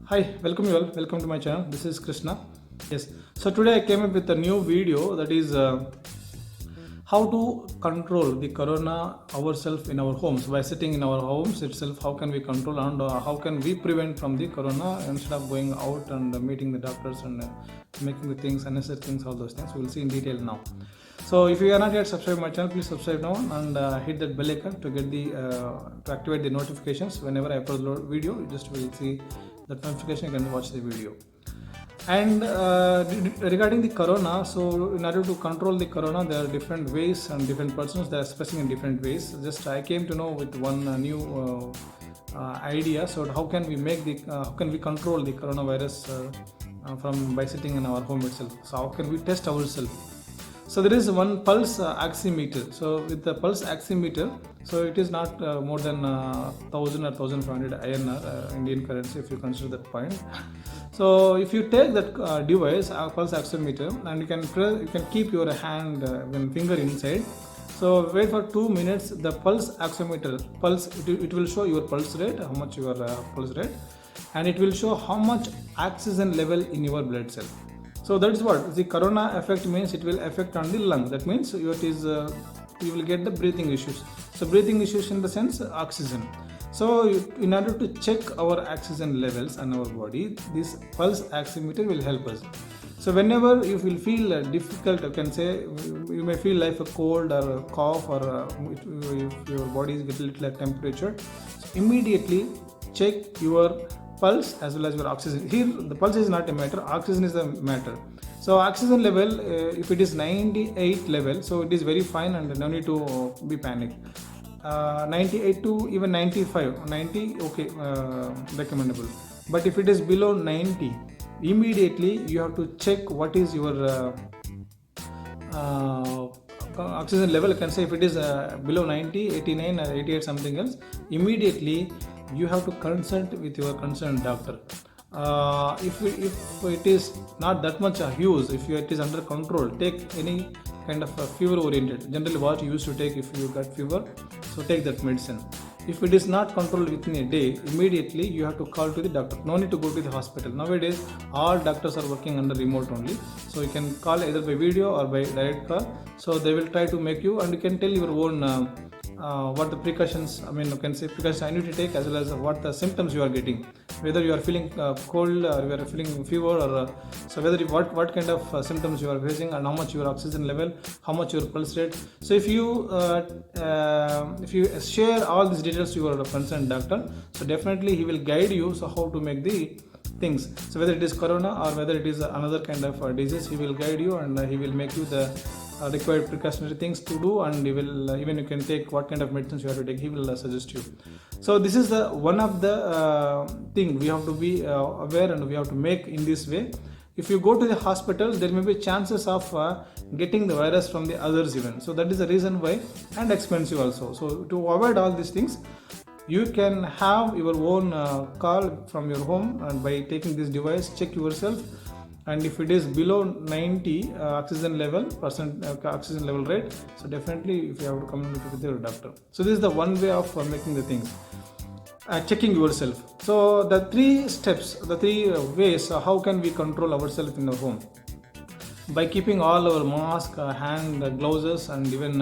Hi, welcome you all. Welcome to my channel. This is Krishna. Yes. So today I came up with a new video that is how to control the corona ourselves in our homes by sitting in our homes itself. How can we control and how can we prevent from the corona instead of going out and meeting the doctors and making the things unnecessary things, all those things. We will see in detail now. So if you are not yet subscribed my channel, please subscribe now and hit that bell icon to get the to activate the notifications whenever I upload video. You just will see that notification. You can watch the video. And regarding the corona, so in order to control the corona, there are different ways and different persons they are expressing in different ways. Just I came to know with one new idea. So how can we make the how can we control the coronavirus from by sitting in our home itself? So how can we test ourselves? So there is one pulse oximeter. So with the pulse oximeter, so it is not more than 1000 or 1500 INR Indian currency if you consider that point. So if you take that device, pulse oximeter, and you can keep your hand finger inside. So wait for 2 minutes. The pulse oximeter it will show your pulse rate, how much your pulse rate, and it will show how much oxygen level in your blood cell. So that's what the corona effect means. It will affect on the lung. That means you will get the breathing issues. So breathing issues in the sense oxygen. So in order to check our oxygen levels in our body, this pulse oximeter will help us. So whenever you will feel difficult, you can say you may feel like a cold or a cough or if your body is getting a little temperature, so immediately check your pulse as well as your oxygen. Here the pulse is not a matter, oxygen is the matter. So oxygen level, if it is 98 level, so it is very fine and no need to be panicked. 98 to even 95, 90 okay, recommendable. But if it is below 90, immediately you have to check what is your oxygen level. You can say if it is below 90, 89 or 88 something else, immediately you have to consult with your concerned doctor. If it is not that much huge, if it is under control, take any kind of fever oriented. Generally what you used to take if you got fever, so take that medicine. If it is not controlled within a day, immediately you have to call to the doctor. No need to go to the hospital. Nowadays all doctors are working under remote only, so you can call either by video or by direct call. So they will try to make you, and you can tell your own what the precautions, you can say precautions I need to take, as well as what the symptoms you are getting, whether you are feeling cold or you are feeling fever, or so whether what kind of symptoms you are facing, and how much your oxygen level, how much your pulse rate. So if you share all these details to your concerned doctor, so definitely he will guide you so how to make the things. So whether it is corona or whether it is another kind of disease, he will guide you and he will make you the required precautionary things to do, and he will even you can take what kind of medicines you have to take, he will suggest you. So this is the one of the thing we have to be aware and we have to make in this way. If you go to the hospital, there may be chances of getting the virus from the others even. So that is the reason why, and expensive also. So to avoid all these things, you can have your own call from your home, and by taking this device, check yourself. And if it is below 90 oxygen level oxygen level rate, so definitely if you have to communicate with your doctor. So this is the one way of making the things, checking yourself. So the three steps, the three ways, how can we control ourselves in our home? By keeping all our mask, hand gloves, and even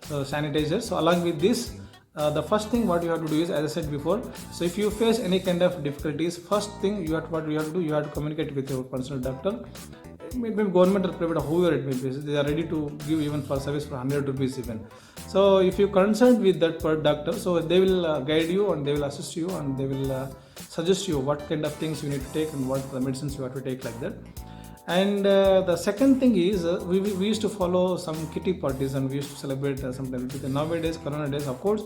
sanitizers. So along with this, the first thing what you have to do is, as I said before, so if you face any kind of difficulties, first thing you have to do, you have to communicate with your personal doctor. It may be government or private, whoever it may be, they are ready to give even for service for 100 rupees even. So if you consult with that per doctor, so they will guide you and they will assist you and they will suggest you what kind of things you need to take and what the medicines you have to take, like that. And the second thing is we used to follow some kitty parties and we used to celebrate sometimes. Because nowadays corona days, of course,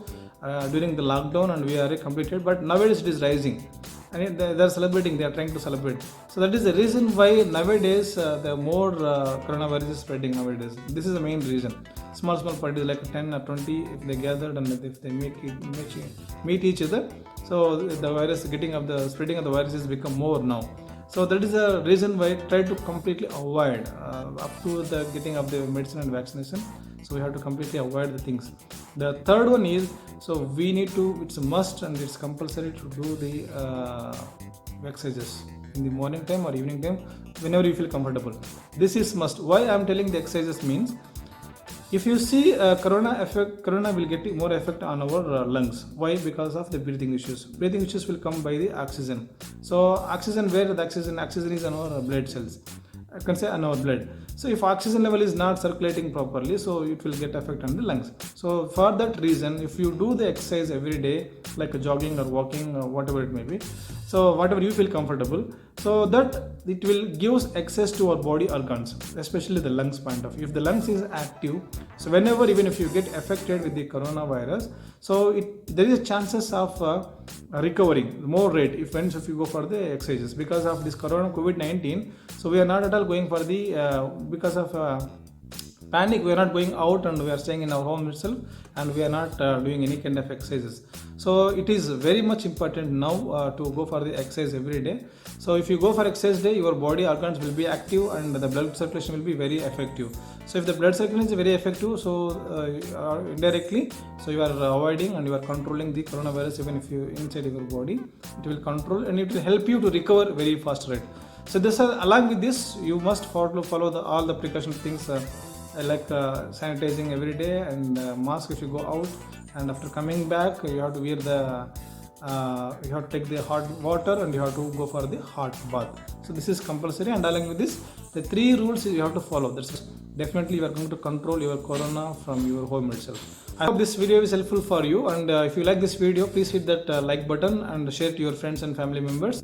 during the lockdown and we are completed, but nowadays it is rising and they are celebrating, they are trying to celebrate. So that is the reason why nowadays the more coronavirus is spreading nowadays. This is the main reason. Small parties like 10 or 20, if they gathered and if they meet each other, so the virus spreading of the virus has become more now. So that is the reason why I try to completely avoid up to the getting of the medicine and vaccination. So we have to completely avoid the things. The third one is, so we need to, it's a must and it's compulsory to do the exercises in the morning time or evening time, whenever you feel comfortable. This is must. Why I am telling the exercises means, if you see corona will get more effect on our lungs. Why? Because of the breathing issues. Breathing issues will come by the oxygen. So oxygen, where the oxygen is on our blood cells, I can say on our blood. So if oxygen level is not circulating properly, so it will get effect on the lungs. So for that reason, if you do the exercise every day, like jogging or walking or whatever it may be, so whatever you feel comfortable, so that it will give access to our body organs, especially the lungs point of view. If the lungs is active, so whenever, even if you get affected with the coronavirus, so there is chances of recovering more rate if you go for the exercises. Because of this COVID-19, so we are not at all going for the because of panic, we are not going out and we are staying in our home itself, and we are not doing any kind of exercises. So it is very much important now to go for the exercise every day. So if you go for exercise day, your body organs will be active and the blood circulation will be very effective. So if the blood circulation is very effective, so indirectly, so you are avoiding and you are controlling the coronavirus. Even if you inside your body, it will control and it will help you to recover very fast rate. So this, along with this, you must follow all the precaution things, like sanitizing every day and mask if you go out, and after coming back you have to wear the you have to take the hot water and you have to go for the hot bath. So this is compulsory, and along with this, the 3 rules you have to follow. That's definitely you are going to control your corona from your home itself. I hope this video is helpful for you, and if you like this video, please hit that like button and share to your friends and family members.